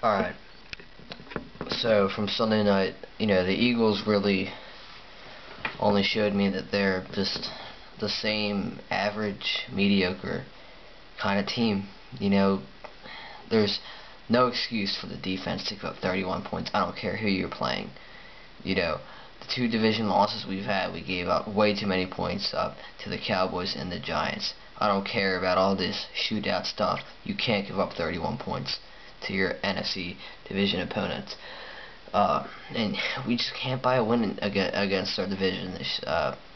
Alright, so from Sunday night, the Eagles really only showed me that they're just the same average, mediocre kind of team. There's no excuse for the defense to give up 31 points. I don't care who you're playing. The two division losses we've had, we gave up way too many points up to the Cowboys and the Giants. I don't care about all this shootout stuff. You can't give up 31 points to your NFC division opponents. And we just can't buy a win against our division this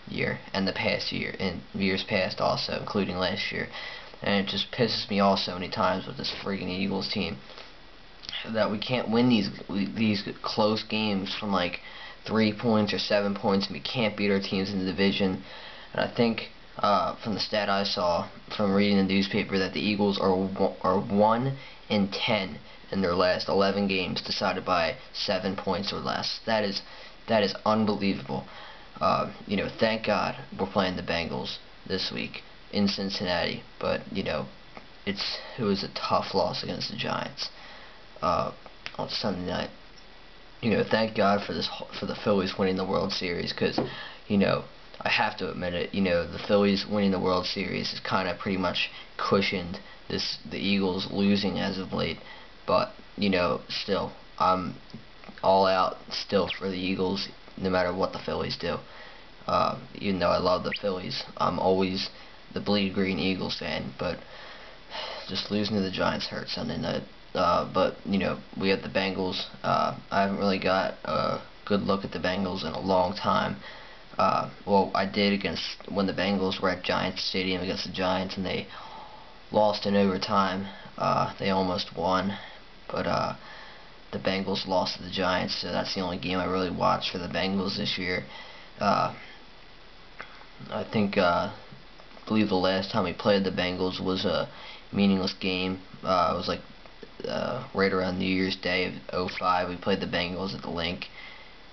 year and the past year and years past also, including last year. And it just pisses me off so many times with this freaking Eagles team that we can't win these close games from like 3 points or 7 points, and we can't beat our teams in the division. And I think from the stat I saw from reading the newspaper that the Eagles are 1-10 in their last 11 games decided by 7 points or less. That is unbelievable. Thank God we're playing the Bengals this week in Cincinnati, but it was a tough loss against the Giants on Sunday night. Thank God for the Phillies winning the World Series, because I have to admit it, the Phillies winning the World Series has kind of pretty much cushioned the Eagles losing as of late. But still, I'm all out still for the Eagles, no matter what the Phillies do. Even though I love the Phillies, I'm always the bleed green Eagles fan. But just losing to the Giants hurt Sunday night. But we have the Bengals. I haven't really got a good look at the Bengals in a long time. Well, I did when the Bengals were at Giants Stadium against the Giants, and they lost in overtime. They almost won, but the Bengals lost to the Giants, so that's the only game I really watched for the Bengals this year. I believe the last time we played the Bengals was a meaningless game. It was like right around New Year's Day of '05. We played the Bengals at the Link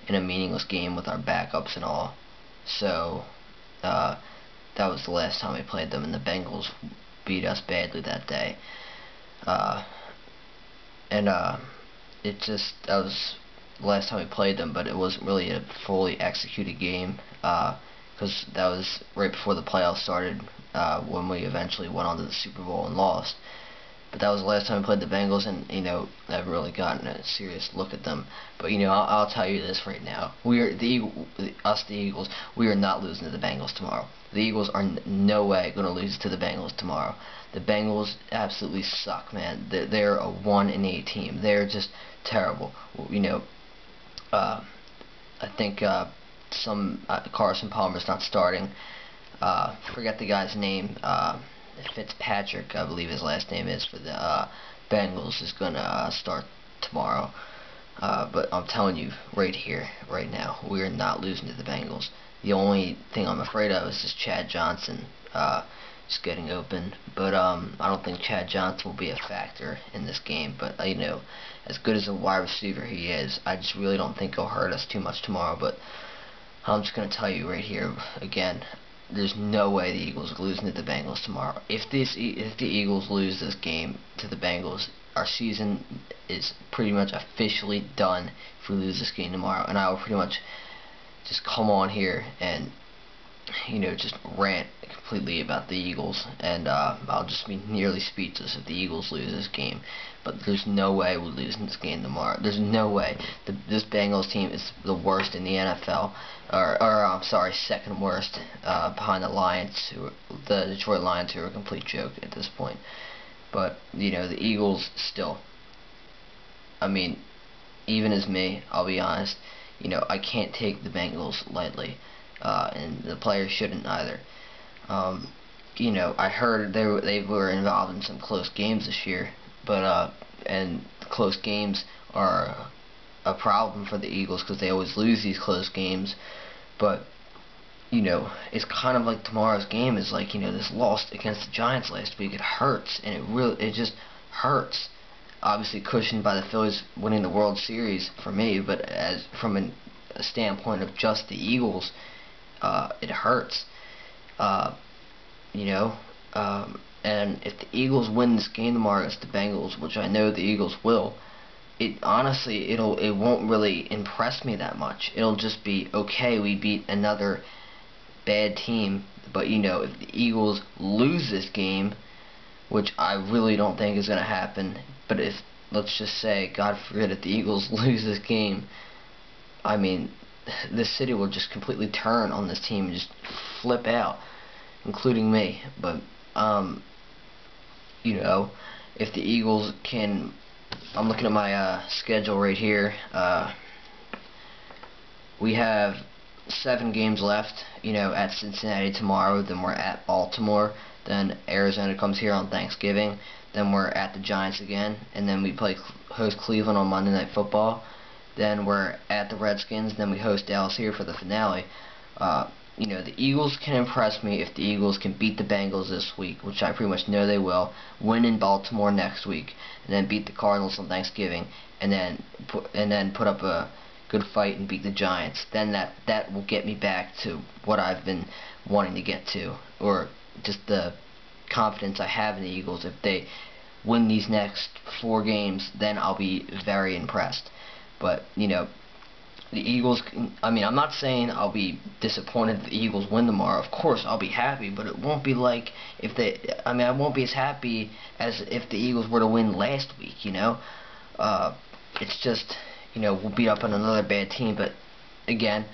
in a meaningless game with our backups and all. So that was the last time we played them, and the Bengals beat us badly that day. That was the last time we played them, but it wasn't really a fully executed game, because that was right before the playoffs started, when we eventually went on to the Super Bowl and lost. But that was the last time we played the Bengals, and I haven't really gotten a serious look at them. But I'll tell you this right now: the Eagles, we are not losing to the Bengals tomorrow. The Eagles are no way going to lose to the Bengals tomorrow. The Bengals absolutely suck, man. They're a 1-8 team. They're just terrible. I think Carson Palmer's not starting. Forget the guy's name. Fitzpatrick, I believe his last name is, for the Bengals, is going to start tomorrow. But I'm telling you right here, right now, we are not losing to the Bengals. The only thing I'm afraid of is just Chad Johnson just getting open. But I don't think Chad Johnson will be a factor in this game. But as good as a wide receiver he is, I just really don't think he'll hurt us too much tomorrow. But I'm just going to tell you right here again, there's no way the Eagles are losing to the Bengals tomorrow. If the Eagles lose this game to the Bengals, our season is pretty much officially done if we lose this game tomorrow. And I will pretty much just come on here and just rant completely about the Eagles, and I'll just be nearly speechless if the Eagles lose this game. But there's no way we're losing this game tomorrow. There's no way. This Bengals team is the worst in the NFL, or I'm sorry, second worst, behind the Lions, the Detroit Lions, who are a complete joke at this point. But the Eagles still. I mean, even as me, I'll be honest. I can't take the Bengals lightly. And the players shouldn't either. I heard they were involved in some close games this year, but and close games are a problem for the Eagles because they always lose these close games. But it's kind of like tomorrow's game is like this loss against the Giants last week. It hurts, and it just hurts. Obviously cushioned by the Phillies winning the World Series for me, but as from a standpoint of just the Eagles, it hurts. And if the Eagles win this game tomorrow against the Bengals, which I know the Eagles will, it honestly, it won't really impress me that much. It'll just be, okay, we beat another bad team, but you know, if the Eagles lose this game, which I really don't think is going to happen, but if, let's just say, God forbid, if the Eagles lose this game, I mean, this city will just completely turn on this team and just flip out, including me. But you know, if the Eagles can, I'm looking at my schedule right here. We have 7 games left, you know, at Cincinnati tomorrow, then we're at Baltimore, then Arizona comes here on Thanksgiving, then we're at the Giants again, and then we play host Cleveland on Monday Night Football, then we're at the Redskins, then we host Dallas here for the finale. You know, the Eagles can impress me if the Eagles can beat the Bengals this week, which I pretty much know they will, win in Baltimore next week, and then beat the Cardinals on Thanksgiving, and then put up a good fight and beat the Giants. Then that will get me back to what I've been wanting to get to, or just the confidence I have in the Eagles. If they win these next 4 games, then I'll be very impressed. But, you know, the Eagles, I mean, I'm not saying I'll be disappointed if the Eagles win tomorrow. Of course, I'll be happy, but it won't be like if I won't be as happy as if the Eagles were to win last week, you know. It's just, you know, we'll beat up on another bad team, but again,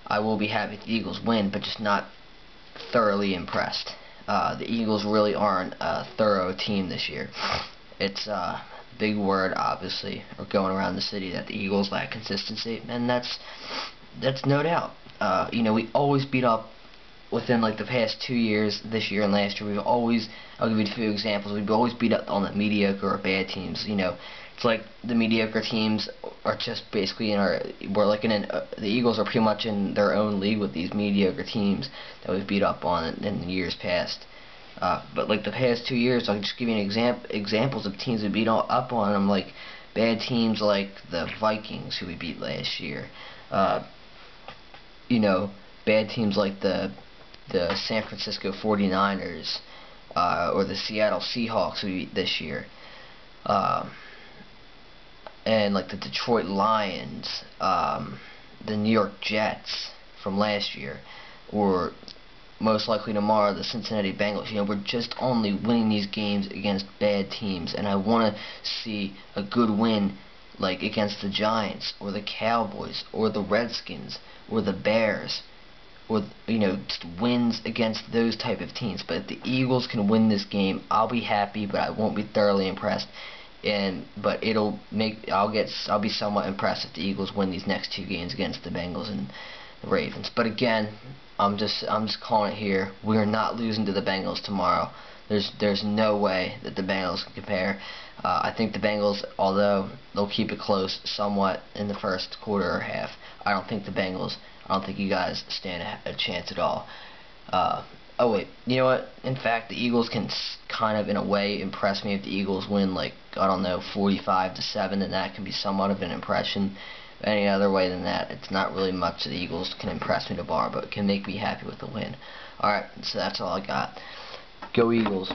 I will be happy if the Eagles win, but just not thoroughly impressed. The Eagles really aren't a thorough team this year. It's big word, obviously, or going around the city that the Eagles lack consistency, and that's no doubt. You know, we always beat up within like the past 2 years, this year and last year. We've always, I'll give you a few examples. We've always beat up on the mediocre or bad teams. You know, it's like the mediocre teams are just basically the Eagles are pretty much in their own league with these mediocre teams that we've beat up on in the years past. But like the past 2 years, I'll just give you examples of teams we beat up on them, like bad teams like the Vikings, who we beat last year. You know, bad teams like the San Francisco 49ers, or the Seattle Seahawks, who we beat this year. And like the Detroit Lions, the New York Jets from last year, or most likely tomorrow, the Cincinnati Bengals. You know, we're just only winning these games against bad teams, and I want to see a good win, like against the Giants, or the Cowboys, or the Redskins, or the Bears, or, you know, just wins against those type of teams. But if the Eagles can win this game, I'll be happy, but I won't be thoroughly impressed. But I'll be somewhat impressed if the Eagles win these next 2 games against the Bengals and the Ravens. But again, I'm just calling it here. We're not losing to the Bengals tomorrow. There's no way that the Bengals can compare. I think the Bengals, although they'll keep it close somewhat in the first quarter or half, I don't think you guys stand a chance at all. Oh wait, you know what? In fact, the Eagles can kind of, in a way, impress me if the Eagles win, like, I don't know, 45-7, then that can be somewhat of an impression. Any other way than that, it's not really much the Eagles can impress me tomorrow, but it can make me happy with the win. Alright, so that's all I got. Go Eagles.